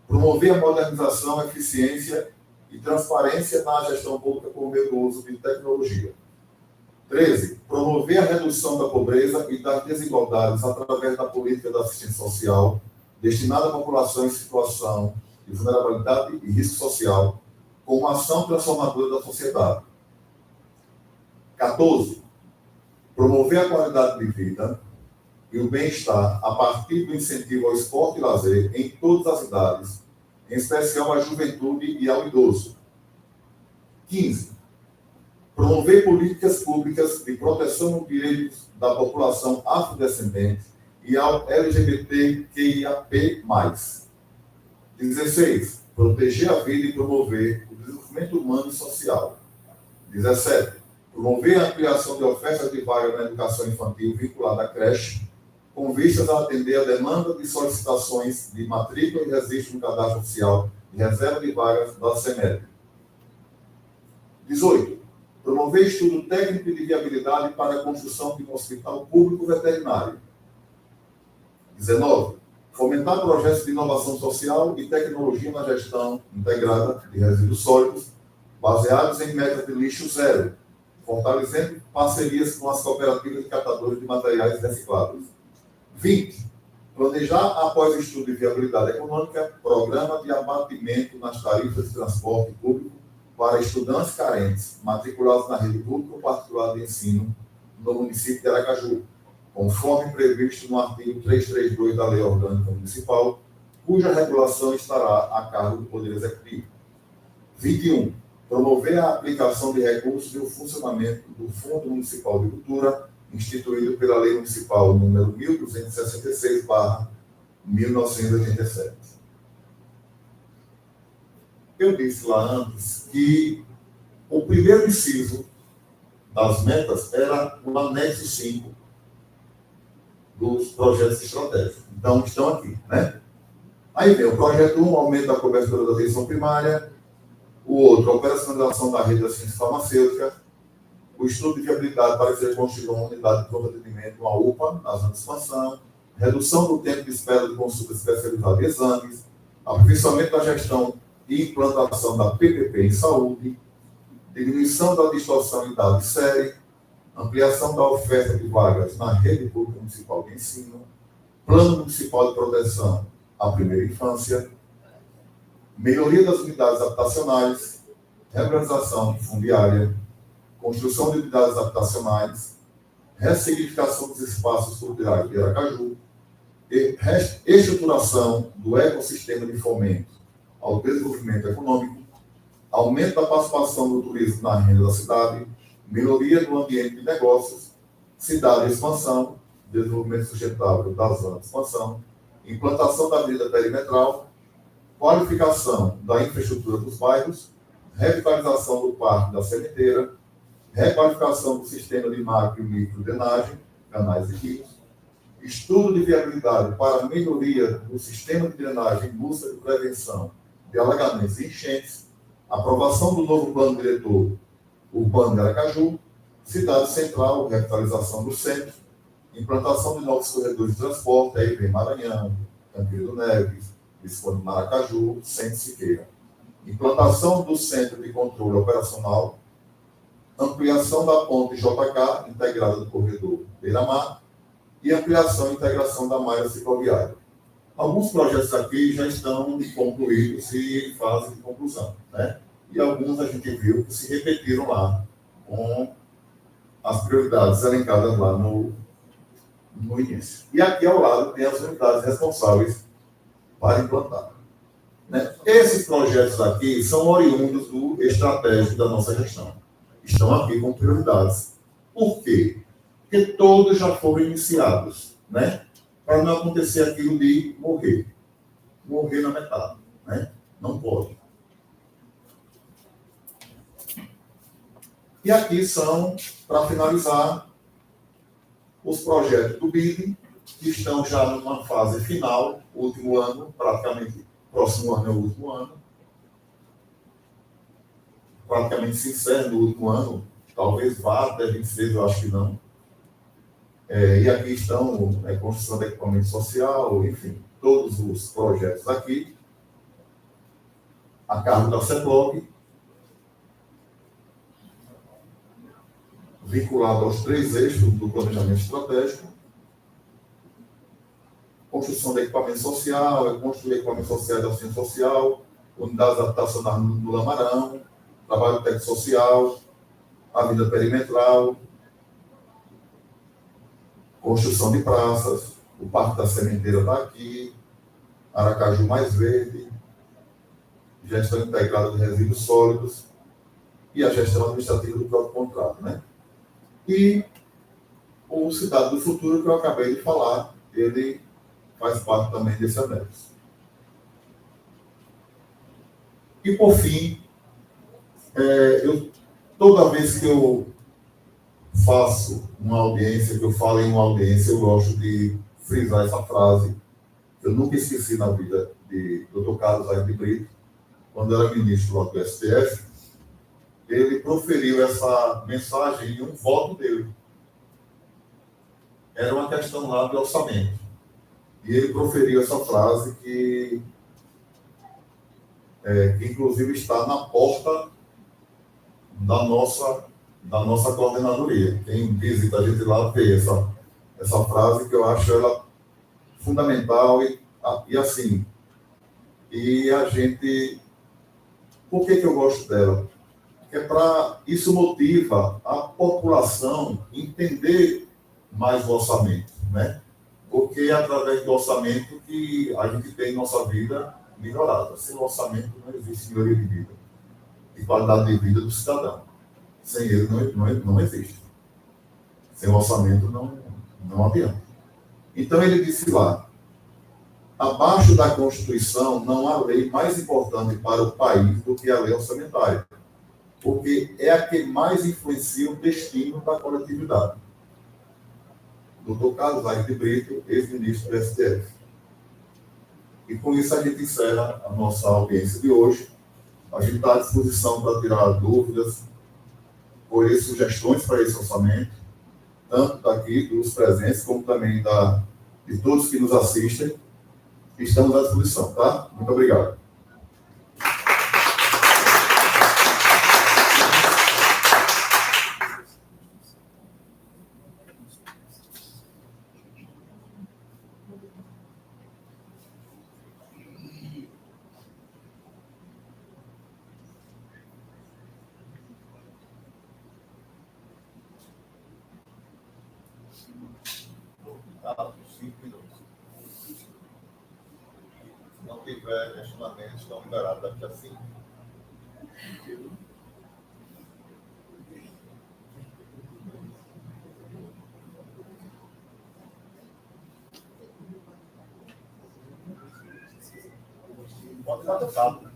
Promover a modernização, eficiência e transparência na gestão pública por meio do uso de tecnologia. 13. Promover a redução da pobreza e das desigualdades através da política da assistência social destinada à população em situação de vulnerabilidade e risco social, com uma ação transformadora da sociedade. 14. Promover a qualidade de vida e o bem-estar a partir do incentivo ao esporte e lazer em todas as idades, em especial à juventude e ao idoso. 15. Promover políticas públicas de proteção dos direitos da população afrodescendente e ao LGBTQIAP+. 16. Proteger a vida e promover o desenvolvimento humano e social. 17. Promover a ampliação de ofertas de vaga na educação infantil vinculada à creche, com vistas a atender a demanda de solicitações de matrícula e registro no cadastro oficial de reserva de vagas da CEMED. 18. Promover estudo técnico de viabilidade para a construção de um hospital público veterinário. 19. Fomentar projetos de inovação social e tecnologia na gestão integrada de resíduos sólidos, baseados em metas de lixo zero, fortalecendo parcerias com as cooperativas de catadores de materiais recicláveis. 20. Planejar, após o estudo de viabilidade econômica, programa de abatimento nas tarifas de transporte público para estudantes carentes matriculados na rede pública ou particular de ensino no município de Aracaju, conforme previsto no artigo 332 da Lei Orgânica Municipal, cuja regulação estará a cargo do Poder Executivo. 21. Promover a aplicação de recursos e o funcionamento do Fundo Municipal de Cultura, instituído pela Lei Municipal número 1266/1987. Eu disse lá antes que o primeiro inciso das metas era o anexo 5 dos projetos estratégicos. Então, estão aqui, né? Aí vem o projeto 1, aumento da cobertura da atenção primária, o outro, a operacionalização da rede da ciência farmacêutica, o estudo de viabilidade para ser construída uma unidade de pronto atendimento, uma UPA, na zona de expansão, redução do tempo de espera de consulta especializada de exames, aperfeiçoamento da gestão e implantação da PPP em saúde, diminuição da distorção em dado de série, ampliação da oferta de vagas na rede pública municipal de ensino, plano municipal de proteção à primeira infância, melhoria das unidades habitacionais, regularização fundiária, construção de unidades habitacionais, ressignificação dos espaços culturais de Aracaju, e estruturação do ecossistema de fomento ao desenvolvimento econômico, aumento da participação do turismo na renda da cidade, melhoria do ambiente de negócios, cidade de expansão, desenvolvimento sustentável da zona de expansão, implantação da medida perimetral, qualificação da infraestrutura dos bairros, revitalização do parque da sementeira, requalificação do sistema de macro e microdrenagem, canais e rios, estudo de viabilidade para melhoria do sistema de drenagem em busca de prevenção de alagamentos e enchentes, aprovação do novo plano diretor urbano de Aracaju, cidade central, revitalização do centro, implantação de novos corredores de transporte, aí vem Maranhão, Campina do Neves, Visconde de Maracaju, Centro Siqueira. Implantação do Centro de Controle Operacional, ampliação da ponte JK, integrada do corredor Beira-Mar, e ampliação e integração da malha cicloviária. Alguns projetos aqui já estão concluídos e em fase de conclusão, né? e alguns a gente viu que se repetiram lá, com as prioridades elencadas lá no início. E aqui ao lado tem as unidades responsáveis para implantar. Né? Esses projetos aqui são oriundos do estratégico da nossa gestão. Estão aqui com prioridades. Por quê? Porque todos já foram iniciados, né? Para não acontecer aquilo de morrer. Morrer na metade, né? Não pode. E aqui são, para finalizar, os projetos do BID, que estão já numa fase final, último ano, praticamente, próximo ano é o último ano, praticamente se encerra no último ano, talvez vá até 26, eu acho que não. E aqui estão construção de equipamento social, enfim, todos os projetos aqui, a cargo da CEPLOG, vinculado aos 3 eixos do planejamento estratégico, construção de equipamento social, construir equipamento social da assistência social, unidades habitacionais no Lamarão, trabalho técnico social, a vida perimetral, construção de praças, o Parque da Sementeira está aqui, Aracaju Mais Verde, gestão integrada de resíduos sólidos e a gestão administrativa do próprio contrato, né? E o Cidade do Futuro, que eu acabei de falar, ele faz parte também desse anexo. E, por fim, toda vez que eu faço uma audiência, que eu falo em uma audiência, eu gosto de frisar essa frase, que eu nunca esqueci na vida de Dr. Carlos Aires de Brito, quando era ministro lá do STF, ele proferiu essa mensagem em um voto dele. Era uma questão lá de orçamento. E ele proferiu essa frase que inclusive está na porta da nossa coordenadoria. Quem visita a gente lá vê essa frase, que eu acho ela fundamental e assim. E a gente... Por que eu gosto dela? Porque isso motiva a população a entender mais o orçamento, né? Porque é através do orçamento que a gente tem nossa vida melhorada. Sem o orçamento não existe melhoria de vida e qualidade de vida do cidadão. Sem ele não existe. Sem o orçamento não adianta. Então ele disse lá, abaixo da Constituição não há lei mais importante para o país do que a lei orçamentária, porque é a que mais influencia o destino da coletividade. Dr. Carlos Aires de Brito, ex-ministro do STF. E com isso a gente encerra a nossa audiência de hoje. A gente está à disposição para tirar dúvidas, colher sugestões para esse orçamento, tanto daqui, dos presentes, como também de todos que nos assistem. Estamos à disposição, tá? Muito obrigado. Se não tiver questionamentos, estão liberados daqui a 5. Pode dar rápido.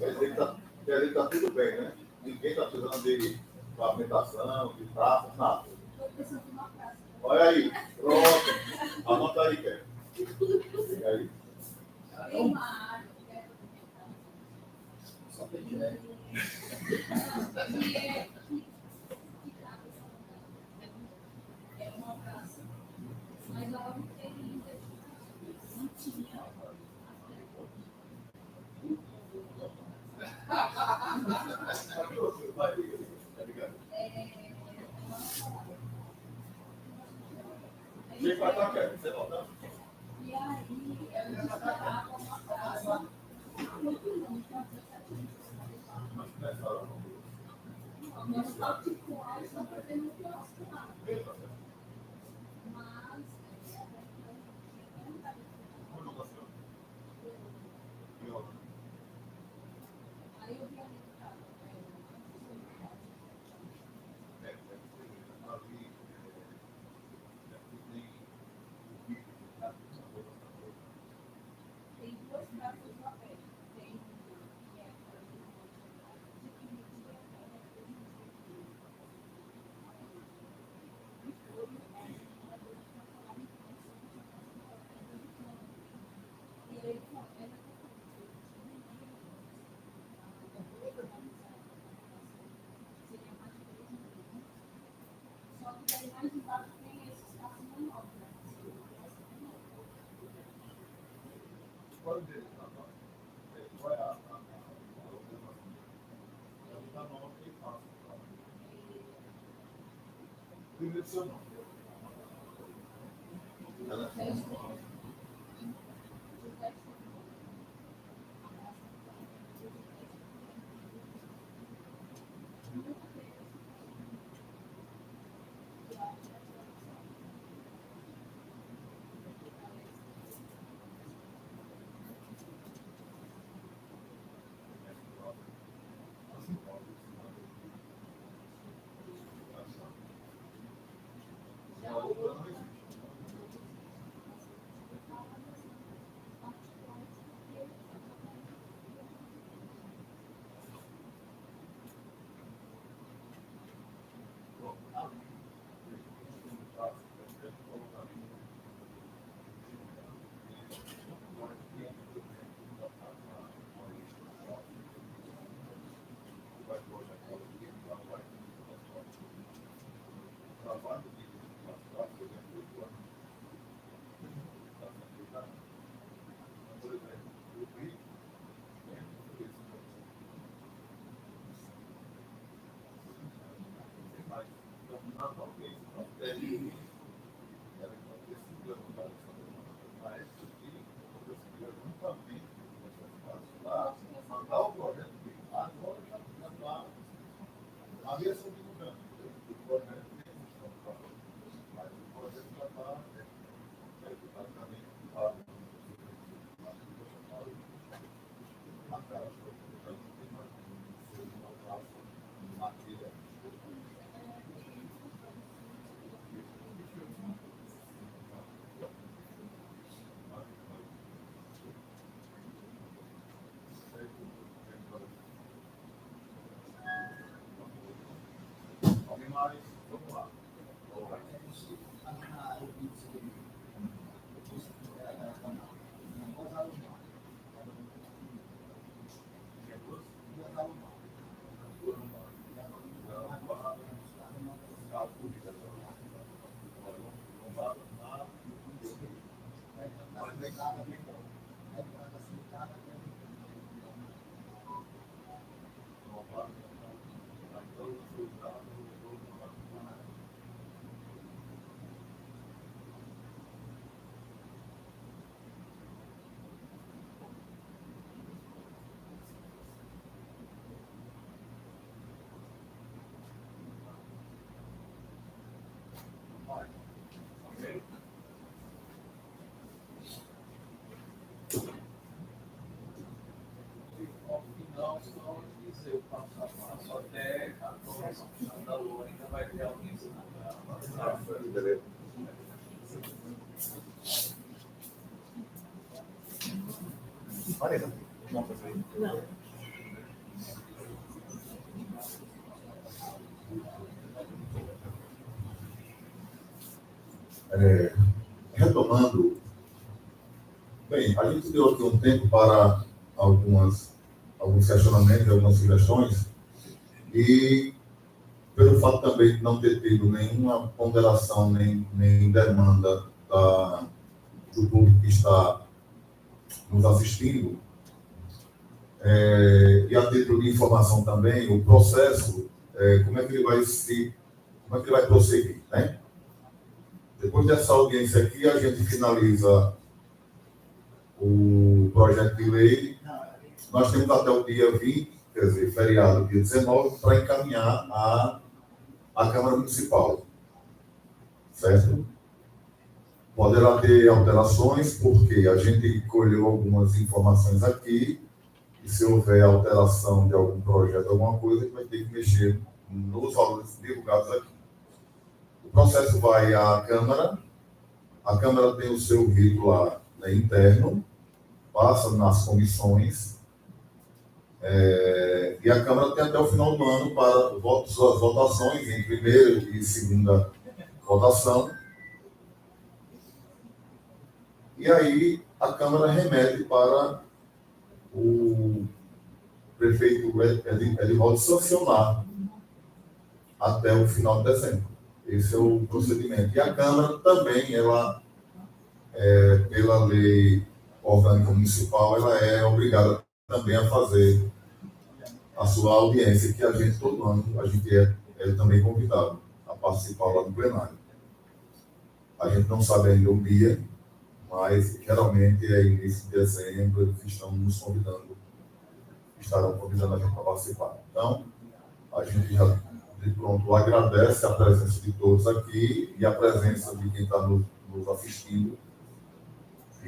Quer dizer que está tudo bem, né? Ninguém está precisando de pavimentação, de praça, nada. Olha aí, pronto. Anota aí, Kéia. E aí? Retomando, bem, a gente deu aqui um tempo para alguns questionamentos, algumas sugestões, e pelo fato também de não ter tido nenhuma ponderação nem demanda está nos assistindo, e a título de informação também, o processo, como é que ele vai prosseguir, né? Depois dessa audiência aqui, a gente finaliza o projeto de lei. Nós temos até o dia 20, quer dizer, feriado, dia 19, para encaminhar à Câmara Municipal. Certo? Poderá ter alterações, porque a gente colheu algumas informações aqui, e se houver alteração de algum projeto, alguma coisa, a gente vai ter que mexer nos valores divulgados aqui. O processo vai à Câmara, a Câmara tem o seu rito lá, né, interno, passa nas comissões, e a Câmara tem até o final do ano para suas votações em primeira e segunda votação. E aí a Câmara remete para o prefeito Edivaldo sancionar até o final de dezembro. Esse é o procedimento. E a Câmara também, ela, pela lei orgânica municipal, ela é obrigada também a fazer a sua audiência, que a gente, todo ano, a gente é também convidado a participar lá do plenário. A gente não sabe ainda o dia, mas geralmente é início de dezembro, eles estão nos convidando, estarão convidando a gente para participar. Então, a gente já, de pronto, agradece a presença de todos aqui e a presença de quem está nos assistindo